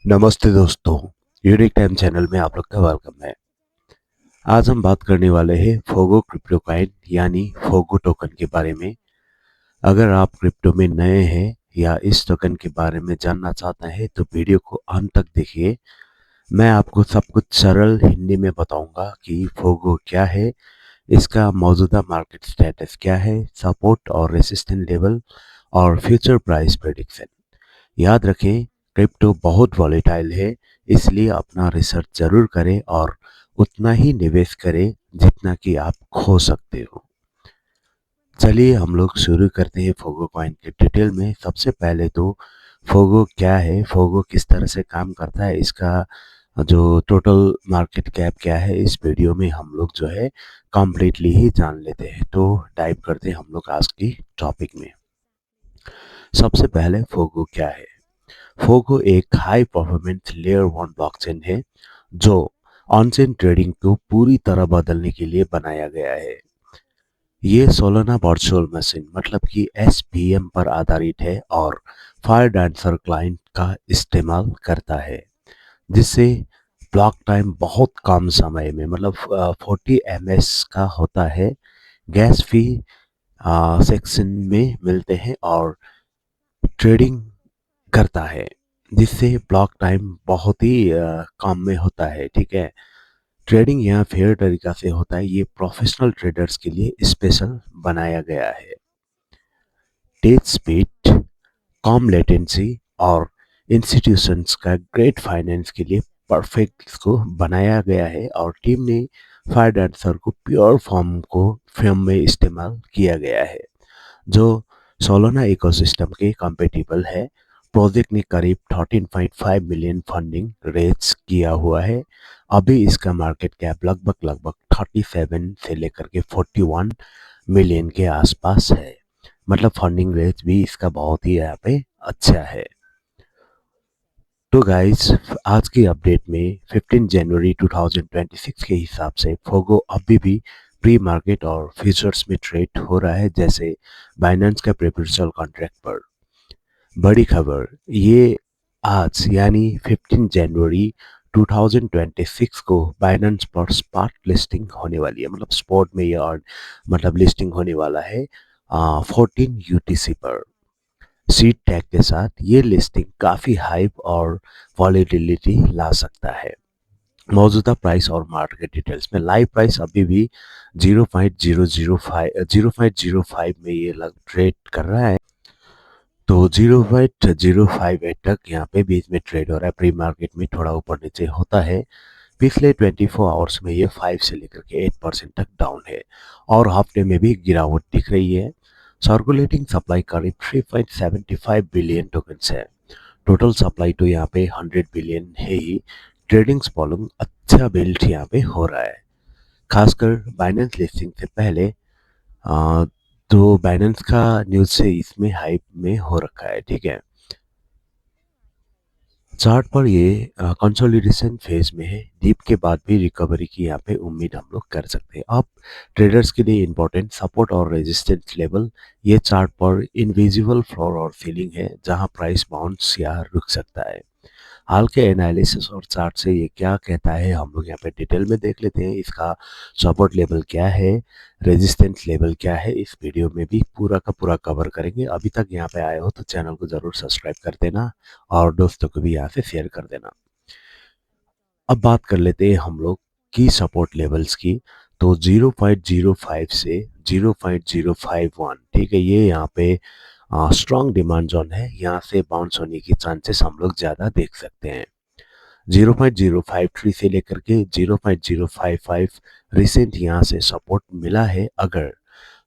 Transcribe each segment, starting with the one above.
नमस्ते दोस्तों, unique time channel में आप लोग का वेलकम है। आज हम बात करने वाले हैं फोगो क्रिप्टो कॉइन यानी फोगो टोकन के बारे में। अगर आप क्रिप्टो में नए हैं या इस टोकन के बारे में जानना चाहते हैं तो वीडियो को अंत तक देखिए। मैं आपको सब कुछ सरल हिंदी में बताऊंगा कि फोगो क्या है, इसका मौजूदा मार्केट स्टेटस क्या है, सपोर्ट और रेसिस्टेंट लेवल और फ्यूचर प्राइस प्रेडिक्शन। याद रखें, क्रिप्टो बहुत वॉलेटाइल है, इसलिए अपना रिसर्च जरूर करें और उतना ही निवेश करें जितना कि आप खो सकते हो। चलिए हम लोग शुरू करते हैं फोगो कॉइन के डिटेल में। सबसे पहले तो फोगो क्या है, फोगो किस तरह से काम करता है, इसका जो टोटल मार्केट कैप क्या है, इस वीडियो में हम लोग जो है कम्प्लीटली ही जान लेते हैं। तो टाइप करते हैं हम लोग आज की टॉपिक में। सबसे पहले फोगो क्या है। फोगो एक हाई परफॉर्मेंस लेयर 1 ब्लॉकचेन है जो ऑनचेन ट्रेडिंग को पूरी तरह बदलने के लिए बनाया गया है। ये सोलाना वर्चुअल मशीन मतलब कि एसवीएम पर आधारित है और फायर डांसर क्लाइंट का इस्तेमाल करता है, जिससे ब्लॉक टाइम बहुत कम समय में मतलब 40 ms का होता है। गैस फी सेक्शन में मिलते हैं और ट्रेडिंग करता है, जिससे ब्लॉक टाइम बहुत ही कम में होता है। ठीक है, ट्रेडिंग यहाँ फेयर तरीका से होता है। ये प्रोफेशनल ट्रेडर्स के लिए स्पेशल बनाया गया है। तेज स्पीड, कम लेटेंसी और इंस्टीट्यूशंस का ग्रेट फाइनेंस के लिए परफेक्ट इसको बनाया गया है। और टीम ने फायर आंसर को प्योर फॉर्म को फिल्म में इस्तेमाल किया गया है, जो सोलोना इकोसिस्टम के कंपेटिबल है। प्रोजेक्ट ने करीब 13.5 मिलियन फंडिंग रेज किया हुआ है। अभी इसका मार्केट कैप लगभग 37 से लेकर के 41 मिलियन के आसपास है। मतलब फंडिंग रेज भी इसका बहुत ही यहाँ पे अच्छा है। तो गाइस, आज की अपडेट में 15 जनवरी 2026 के हिसाब से फोगो अभी भी प्री मार्केट और फ्यूचर्स में ट्रेड हो रहा है, जैसे बाइनेंस का प्रेफरेंशियल कॉन्ट्रैक्ट पर। बड़ी खबर, ये आज यानी 15 जनवरी 2026 को बाइनेंस पर स्पॉट लिस्टिंग होने वाली है। मतलब स्पॉट में ये और मतलब लिस्टिंग होने वाला है 14 यूटीसी पर। सीट टैग के साथ ये लिस्टिंग काफ़ी हाइप और वॉलेटिलिटी ला सकता है। मौजूदा प्राइस और मार्केट डिटेल्स में लाइव प्राइस अभी भी 0.005 में ये लग ट्रेड कर रहा है। तो 0.058 तक यहाँ पे बीच में ट्रेड हो रहा है। प्री मार्केट में थोड़ा ऊपर नीचे होता है। पिछले 24 आवर्स में ये 5 से लेकर के 8% तक डाउन है और हफ्ते में भी गिरावट दिख रही है। सर्कुलेटिंग सप्लाई करीब 3.75 बिलियन टोकन्स है। टोटल सप्लाई तो यहाँ पे 100 बिलियन है ही। ट्रेडिंग वॉल्यूम अच्छा बिल्ड यहाँ पे हो रहा है, खासकर बाइनेंस लिस्टिंग से पहले। आ, तो बाइनेंस का न्यूज से इसमें हाइप में हो रखा है। ठीक है, चार्ट पर ये कंसोलिडेशन फेज में है। डीप के बाद भी रिकवरी की यहाँ पे उम्मीद हम लोग कर सकते हैं। अब ट्रेडर्स के लिए इंपॉर्टेंट सपोर्ट और रेजिस्टेंस लेवल, ये चार्ट पर इनविजिबल फ्लोर और सीलिंग है जहां प्राइस बाउंस या रुक सकता है। हाल के एनालिसिस और चार्ट से ये क्या कहता है हम लोग यहाँ पे डिटेल में देख लेते हैं। इसका सपोर्ट लेवल क्या है, रेजिस्टेंस लेवल क्या है, इस वीडियो में भी पूरा का पूरा कवर करेंगे। अभी तक यहाँ पे आए हो तो चैनल को जरूर सब्सक्राइब कर देना और दोस्तों को भी यहाँ से शेयर कर देना। अब बात कर लेते हैं हम लोग की सपोर्ट लेवल्स की। तो 0.05 से 0.051, ठीक है, ये यहाँ पे स्ट्रॉन्ग डिमांड जोन है। यहाँ से बाउंस होने की चांसेस हम लोग ज़्यादा देख सकते हैं। 0.053 से लेकर के 0.055 रिसेंट यहाँ से सपोर्ट मिला है। अगर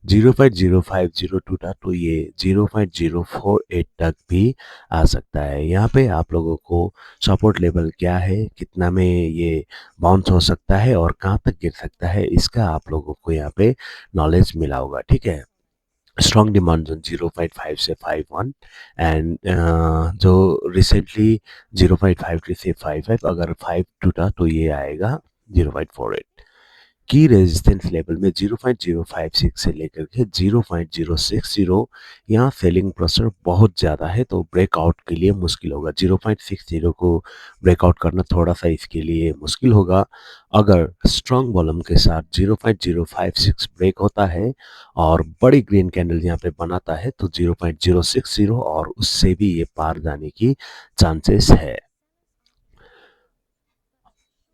0.0502 टूटा तो ये 0.048 तक भी आ सकता है। यहाँ पे आप लोगों को सपोर्ट लेवल क्या है, कितना में ये बाउंस हो सकता है और कहाँ तक गिर सकता है, इसका आप लोगों को यहाँ पे नॉलेज मिला होगा। ठीक है, स्ट्रॉन्ग डिमांड जोन 0.5 से 51 एंड जो रिसेंटली 0.53 से 55, अगर 5 टूटा तो ये आएगा 0.48। की रेजिस्टेंस लेवल में 0.056 से लेकर के 0.060 यहाँ सेलिंग प्रेशर बहुत ज़्यादा है, तो ब्रेकआउट के लिए मुश्किल होगा। 0.60 को ब्रेकआउट करना थोड़ा सा इसके लिए मुश्किल होगा। अगर स्ट्रॉन्ग वॉल्यूम के साथ 0.056 ब्रेक होता है और बड़ी ग्रीन कैंडल यहाँ पे बनाता है तो 0.060 और उससे भी ये पार जाने की चांसेस है।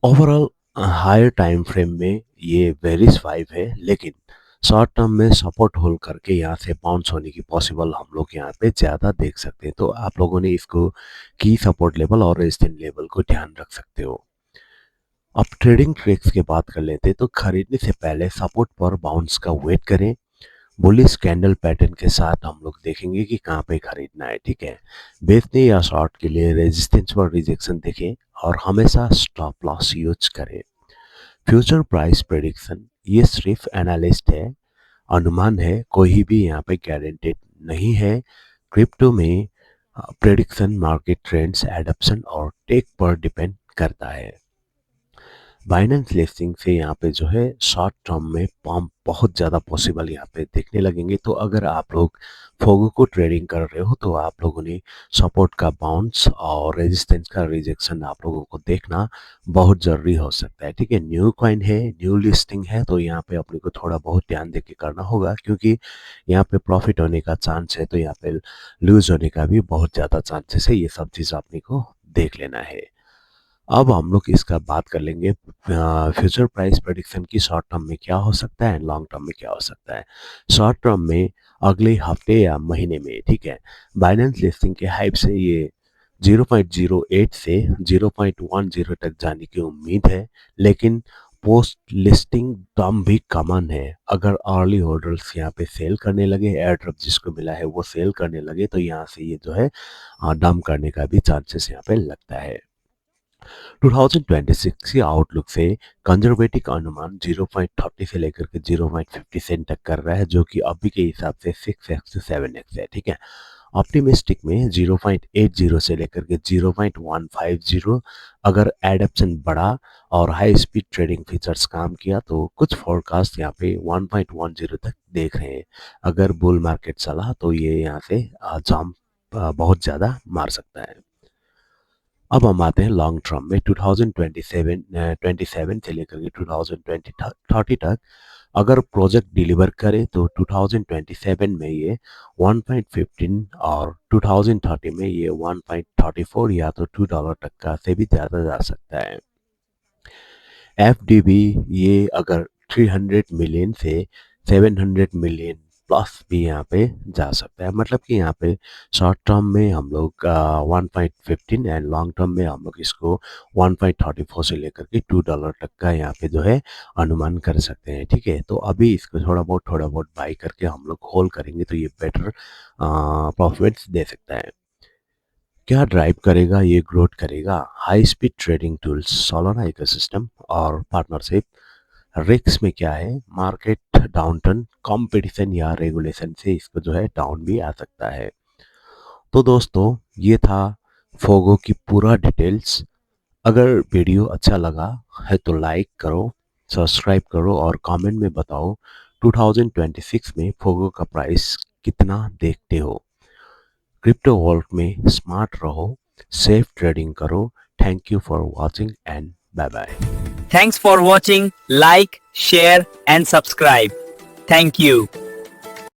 ओवरऑल हायर टाइम फ्रेम में ये वेरिस 5 है, लेकिन शॉर्ट टर्म में सपोर्ट होल्ड करके यहाँ से बाउंस होने की पॉसिबल हम लोग यहाँ पे ज़्यादा देख सकते हैं। तो आप लोगों ने इसको की सपोर्ट लेवल और रेजिस्टेंस लेवल को ध्यान रख सकते हो। अब ट्रेडिंग ट्रिक्स की बात कर लेते हैं, तो खरीदने से पहले सपोर्ट पर बाउंस का वेट करें। बुलिश कैंडल पैटर्न के साथ हम लोग देखेंगे कि कहाँ पे खरीदना है, ठीक है। बेचने या शॉर्ट के लिए रेजिस्टेंस पर रिजेक्शन देखें और हमेशा स्टॉप लॉस यूज करें। फ्यूचर प्राइस प्रेडिक्शन ये सिर्फ एनालिस्ट है, अनुमान है, कोई भी यहाँ पे गारंटेड नहीं है। क्रिप्टो में प्रेडिक्शन मार्केट ट्रेंड्स, एडप्शन और टेक पर डिपेंड करता है। बाइनेंस लिस्टिंग से यहाँ पे जो है शॉर्ट टर्म में पम्प बहुत ज़्यादा पॉसिबल यहाँ पे देखने लगेंगे। तो अगर आप लोग फोगो को ट्रेडिंग कर रहे हो तो आप लोगों ने सपोर्ट का बाउंस और रेजिस्टेंस का रिजेक्शन आप लोगों को देखना बहुत ज़रूरी हो सकता है, ठीक है। न्यू कॉइन है, न्यू लिस्टिंग है, तो यहाँ पे अपने को थोड़ा बहुत ध्यान दे के करना होगा, क्योंकि यहाँ पे प्रॉफिट होने का चांस है तो यहाँ पे लूज होने का भी बहुत ज़्यादा चांसेस है। ये सब चीज़ अपने को देख लेना है। अब हम लोग इसका बात कर लेंगे फ्यूचर प्राइस प्रेडिक्शन की शॉर्ट टर्म में क्या हो सकता है, लॉन्ग टर्म में क्या हो सकता है। शॉर्ट टर्म में अगले हफ्ते या महीने में, ठीक है, बाइनेंस लिस्टिंग के हाइप से ये 0.08 से 0.10 तक जाने की उम्मीद है, लेकिन पोस्ट लिस्टिंग दम भी कमन है। अगर अर्ली होल्डर्स यहाँ पे सेल करने लगे, एयर ड्रॉप जिसको मिला है वो सेल करने लगे, तो यहाँ से ये जो है डंप करने का भी चांसेस यहाँ पे लगता है। 2026 की आउटलुक से कंजर्वेटिव अनुमान 0.30 से लेकर के 0.50 सेंट तक कर रहा है, जो कि अभी के हिसाब से 6x से 7x है, ठीक है। ऑप्टिमिस्टिक में 0.80 से लेकर के 0.150। अगर एडप्शन बढ़ा और हाई स्पीड ट्रेडिंग फीचर्स काम किया तो कुछ फोरकास्ट यहाँ पे 1.10 तक देख रहे हैं। अगर बुल मार्केट चला तो ये यहाँ से जंप बहुत ज़्यादा मार सकता है। अब हम आते हैं लॉन्ग टर्म में 2027 से लेकर के 2030 तक। अगर प्रोजेक्ट डिलीवर करे तो 2027 में ये 1.15 और 2030 में ये 1.34 या तो $2 तक का से भी ज़्यादा जा सकता है। FDB ये अगर 300 मिलियन से 700 मिलियन प्लस भी यहाँ पे जा सकता है। मतलब कि यहाँ पे शॉर्ट टर्म में हम लोग 1.15 एंड लॉन्ग टर्म में हम लोग इसको 1.34 से लेकर के $2 तक का यहाँ पे जो है अनुमान कर सकते हैं, ठीक है। तो अभी इसको थोड़ा बहुत बाई करके हम लोग होल्ड करेंगे तो ये बेटर प्रॉफिट्स दे सकता है। क्या ड्राइव करेगा, ये ग्रोथ करेगा high speed trading tools, Solana ecosystem और पार्टनरशिप। रिस्क में क्या है, मार्केट डाउनटर्न, कंपटीशन या रेगुलेशन से इसको जो है डाउन भी आ सकता है। तो दोस्तों ये था फोगो की पूरा डिटेल्स। अगर वीडियो अच्छा लगा है तो लाइक करो, सब्सक्राइब करो और कमेंट में बताओ 2026 में फोगो का प्राइस कितना देखते हो। क्रिप्टो वर्ल्ड में स्मार्ट रहो, सेफ ट्रेडिंग करो। Thank you for watching and bye bye. Thanks for watching. Like, share and subscribe. Thank you.